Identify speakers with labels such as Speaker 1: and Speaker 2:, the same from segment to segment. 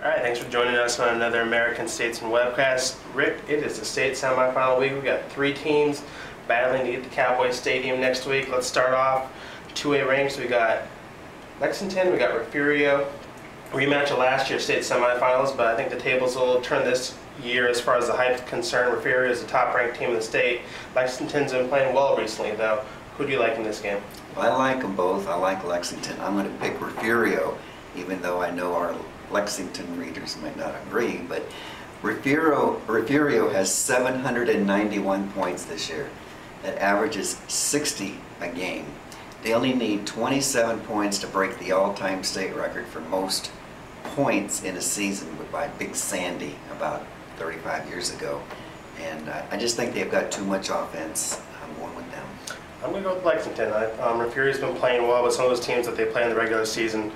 Speaker 1: All right, thanks for joining us on another American-Statesman webcast. Rick, it is the state semifinal week. We've got three teams battling to get to Cowboy Stadium next week. Let's start off 2A ranks. We got Lexington, we got Refugio. Rematch of last year's state semifinals, but I think the tables will turn this year as far as the hype is concerned. Refugio is the top-ranked team in the state. Lexington's been playing well recently, though. Who do you like in this game?
Speaker 2: Well, I like them both. I like Lexington. I'm going to pick Refugio, even though I know our Lexington readers might not agree, but Refugio has 791 points this year. That averages 60 a game. They only need 27 points to break the all-time state record for most points in a season by Big Sandy about 35 years ago. And I just think they've got too much offense. I'm going with them.
Speaker 1: I'm going to go with Lexington. Refugio's been playing well, but some of those teams that they play in the regular season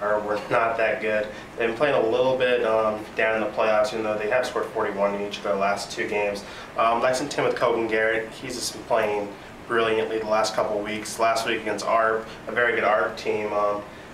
Speaker 1: were not that good. They've been playing a little bit down in the playoffs, even though they have scored 41 in each of their last two games. Lexington with Kogan Garrett, he's just been playing brilliantly the last couple of weeks. Last week against ARP, a very good ARP team,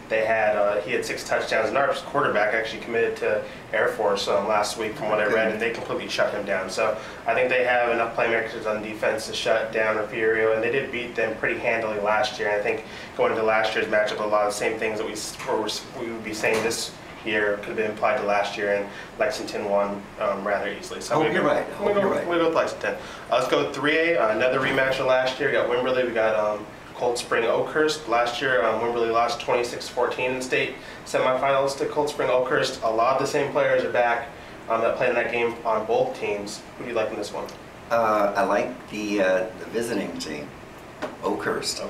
Speaker 1: he had 6 touchdowns, and ARP's quarterback actually committed to Air Force last week from what I read, and they completely shut him down. So I think they have enough playmakers on defense to shut down Refugio, and they did beat them pretty handily last year. I think going into last year's matchup, a lot of the same things that we would be saying this year could have been applied to last year, and Lexington won rather easily. So
Speaker 2: you're right.
Speaker 1: We'll go with Lexington. Let's go with 3A, another rematch of last year. We got Wimberley, we got Cold Spring Oakhurst. Last year, Wimberley lost 26-14 in the state semifinals to Cold Spring Oakhurst. A lot of the same players are back that played in that game on both teams. Who do you like in this one?
Speaker 2: I like the visiting team, Oakhurst.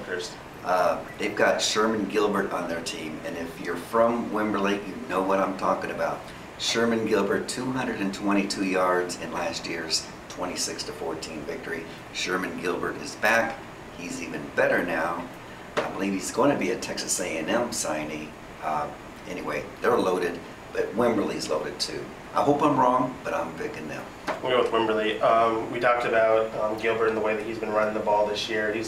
Speaker 2: They've got Sherman Gilbert on their team, and if you're from Wimberley, you know what I'm talking about. Sherman Gilbert, 222 yards in last year's 26-14 victory. Sherman Gilbert is back. He's even better now. I believe he's going to be a Texas A&M signee. Anyway, they're loaded, but Wimberley's loaded too. I hope I'm wrong, but I'm picking them.
Speaker 1: We'll go with Wimberley. We talked about Gilbert and the way that he's been running the ball this year. I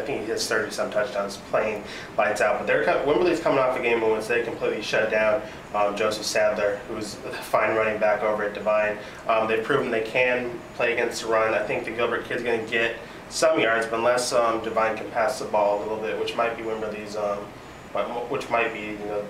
Speaker 1: think he has 30-some touchdowns, playing lights out. But Wimberley's coming off a game in which they completely shut down Joseph Sadler, who's a fine running back over at Divine. They've proven they can play against the run. I think the Gilbert kid's going to get some yards, but unless Divine can pass the ball a little bit, which might be Wimberley's,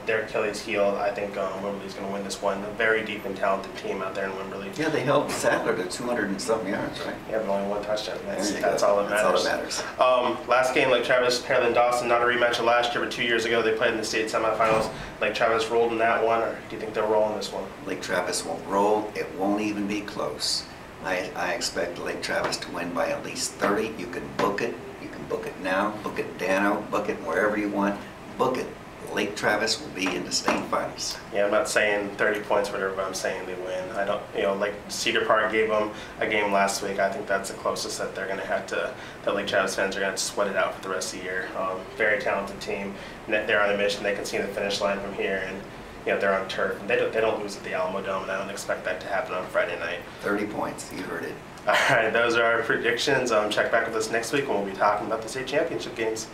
Speaker 1: their Achilles heel. I think Wimberley's going to win this one. A very deep and talented team out there in Wimberley.
Speaker 2: Yeah, they held Sadler to 200 and something yards, right?
Speaker 1: Yeah, but only 1 touchdown. That's all that matters.
Speaker 2: That's all that matters.
Speaker 1: Last game, Lake Travis, Pearland Dawson, not a rematch of last year, but 2 years ago they played in the state semifinals. Lake Travis rolled in that one, or do you think they'll roll in this one?
Speaker 2: Lake Travis won't roll. It won't even be close. I expect Lake Travis to win by at least 30. You can book it. You can book it now. Book it Dano. Book it wherever you want. Book it. Lake Travis will be in the state finals.
Speaker 1: Yeah, I'm not saying 30 points or whatever, but I'm saying they win. Like Cedar Park gave them a game last week. I think that's the closest that they're going to have to, that Lake Travis fans are going to sweat it out for the rest of the year. Very talented team. They're on a mission. They can see the finish line from here, and they're on turf. And they don't lose at the Alamo Dome, and I don't expect that to happen on Friday night.
Speaker 2: 30 points. You heard it.
Speaker 1: All right, those are our predictions. Check back with us next week when we'll be talking about the state championship games.